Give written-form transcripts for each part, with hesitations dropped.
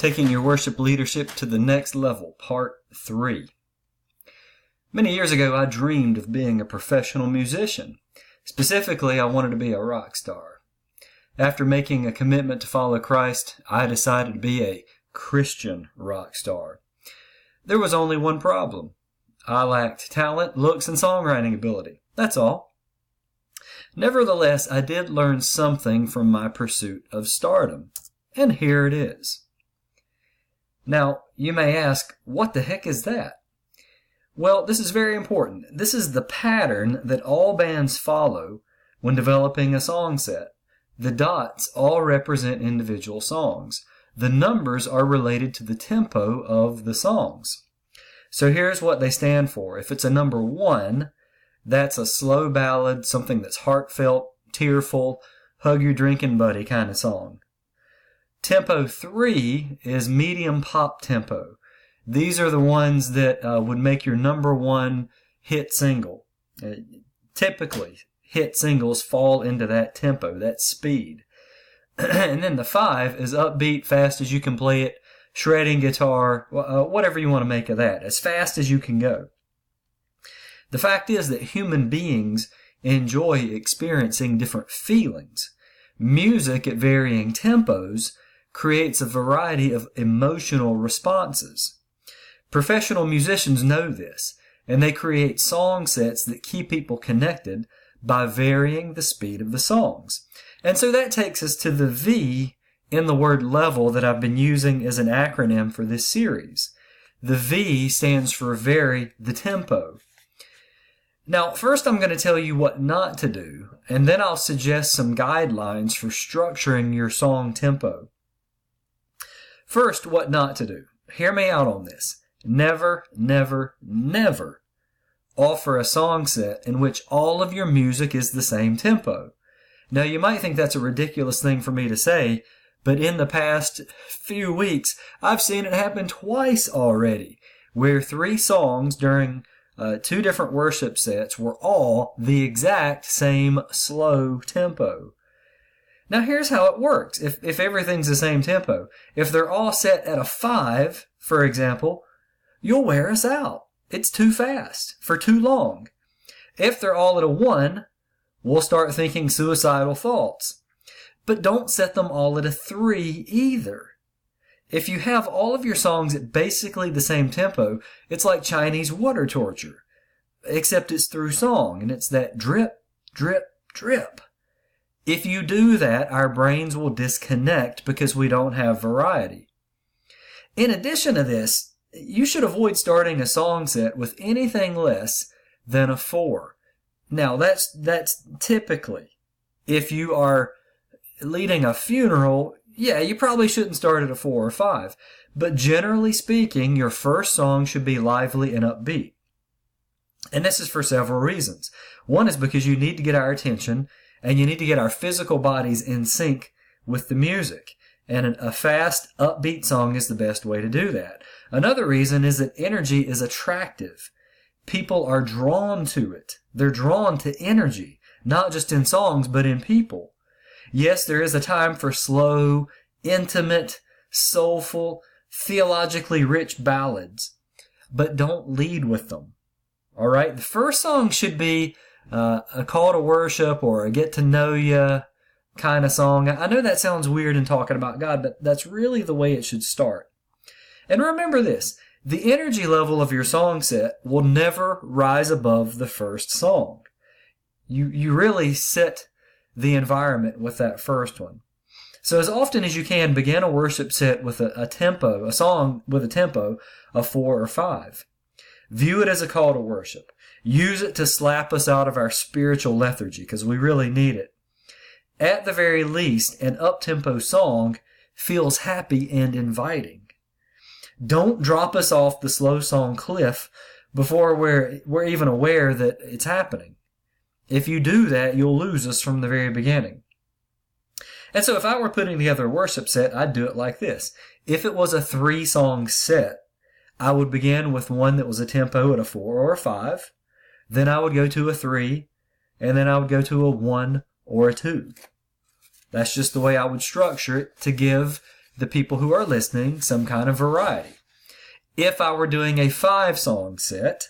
Taking Your Worship Leadership to the Next Level, Part 3. Many years ago, I dreamed of being a professional musician. Specifically, I wanted to be a rock star. After making a commitment to follow Christ, I decided to be a Christian rock star. There was only one problem. I lacked talent, looks, and songwriting ability. That's all. Nevertheless, I did learn something from my pursuit of stardom. And here it is. Now, you may ask, what the heck is that? Well, this is very important. This is the pattern that all bands follow when developing a song set. The dots all represent individual songs. The numbers are related to the tempo of the songs. So here's what they stand for. If it's a number 1, that's a slow ballad, something that's heartfelt, tearful, hug your drinking buddy kind of song. Tempo 3 is medium pop tempo. These are the ones that would make your number 1 hit single. Typically, hit singles fall into that tempo, that speed. And then the 5 is upbeat, fast as you can play it, shredding guitar, whatever you want to make of that, as fast as you can go. The fact is that human beings enjoy experiencing different feelings. Music at varying tempos creates a variety of emotional responses. Professional musicians know this, and they create song sets that keep people connected by varying the speed of the songs. And so that takes us to the V in the word level that I've been using as an acronym for this series. The V stands for vary the tempo. Now, first I'm going to tell you what not to do, and then I'll suggest some guidelines for structuring your song tempo. First, what not to do. Hear me out on this. Never, never, never offer a song set in which all of your music is the same tempo. Now, you might think that's a ridiculous thing for me to say, but in the past few weeks, I've seen it happen twice already, where 3 songs during 2 different worship sets were all the exact same slow tempo. Now here's how it works. If everything's the same tempo, if they're all set at a 5, for example, you'll wear us out. It's too fast for too long. If they're all at a 1, we'll start thinking suicidal thoughts. But don't set them all at a 3 either. If you have all of your songs at basically the same tempo, it's like Chinese water torture. Except it's through song, and it's that drip, drip, drip. If you do that, our brains will disconnect because we don't have variety. In addition to this, you should avoid starting a song set with anything less than a 4. Now, that's typically, if you are leading a funeral, yeah, you probably shouldn't start at a 4 or 5. But generally speaking, your first song should be lively and upbeat. And this is for several reasons. One is because you need to get our attention, and you need to get our physical bodies in sync with the music. And a fast, upbeat song is the best way to do that. Another reason is that energy is attractive. People are drawn to it. They're drawn to energy, not just in songs, but in people. Yes, there is a time for slow, intimate, soulful, theologically rich ballads, but don't lead with them. All right? The first song should be a call to worship or a get to know you kind of song. I know that sounds weird in talking about God, but that's really the way it should start. And remember this, the energy level of your song set will never rise above the first song. You really set the environment with that first one. So as often as you can, begin a worship set with a song with a tempo of 4 or 5. View it as a call to worship. Use it to slap us out of our spiritual lethargy, because we really need it. At the very least, an up-tempo song feels happy and inviting. Don't drop us off the slow song cliff before we're even aware that it's happening. If you do that, you'll lose us from the very beginning. And so if I were putting together a worship set, I'd do it like this. If it was a 3-song set, I would begin with one that was a tempo at a 4 or a 5. Then I would go to a 3, and then I would go to a 1 or a 2. That's just the way I would structure it to give the people who are listening some kind of variety. If I were doing a 5-song set,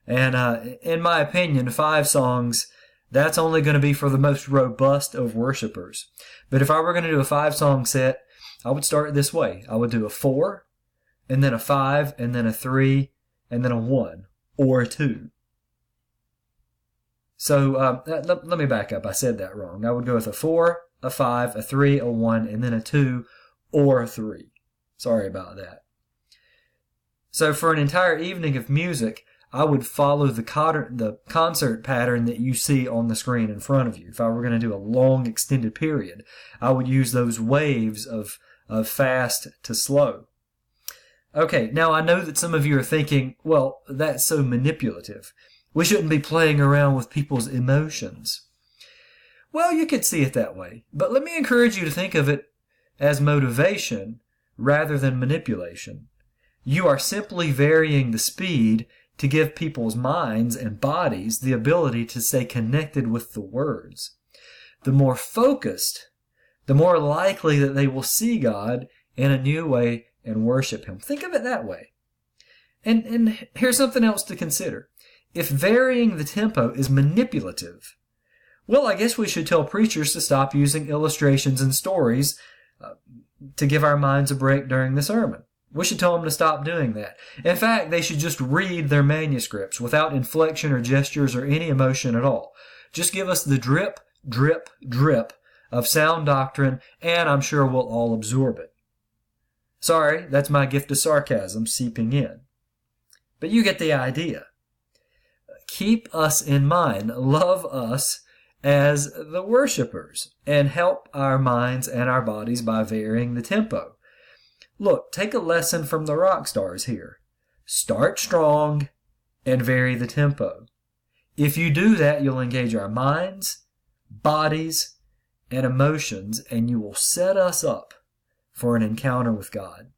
and in my opinion, 5 songs, that's only going to be for the most robust of worshipers. But if I were going to do a 5-song set, I would start it this way. I would do a 4, and then a 5, and then a 3, and then a 1, or a 2. So let me back up. I said that wrong. I would go with a 4, a 5, a 3, a 1, and then a 2, or a 3. Sorry about that. So for an entire evening of music, I would follow the concert pattern that you see on the screen in front of you. If I were going to do a long extended period, I would use those waves of fast to slow. Okay, now I know that some of you are thinking, well, that's so manipulative. We shouldn't be playing around with people's emotions. Well, you could see it that way, but let me encourage you to think of it as motivation rather than manipulation. You are simply varying the speed to give people's minds and bodies the ability to stay connected with the words. The more focused, the more likely that they will see God in a new way and worship Him. Think of it that way. And here's something else to consider. If varying the tempo is manipulative, well, I guess we should tell preachers to stop using illustrations and stories to give our minds a break during the sermon. We should tell them to stop doing that. In fact, they should just read their manuscripts without inflection or gestures or any emotion at all. Just give us the drip, drip, drip of sound doctrine, and I'm sure we'll all absorb it. Sorry, that's my gift of sarcasm seeping in. But you get the idea. Keep us in mind. Love us as the worshipers, and help our minds and our bodies by varying the tempo. Look, take a lesson from the rock stars here. Start strong and vary the tempo. If you do that, you'll engage our minds, bodies, and emotions, and you will set us up for an encounter with God.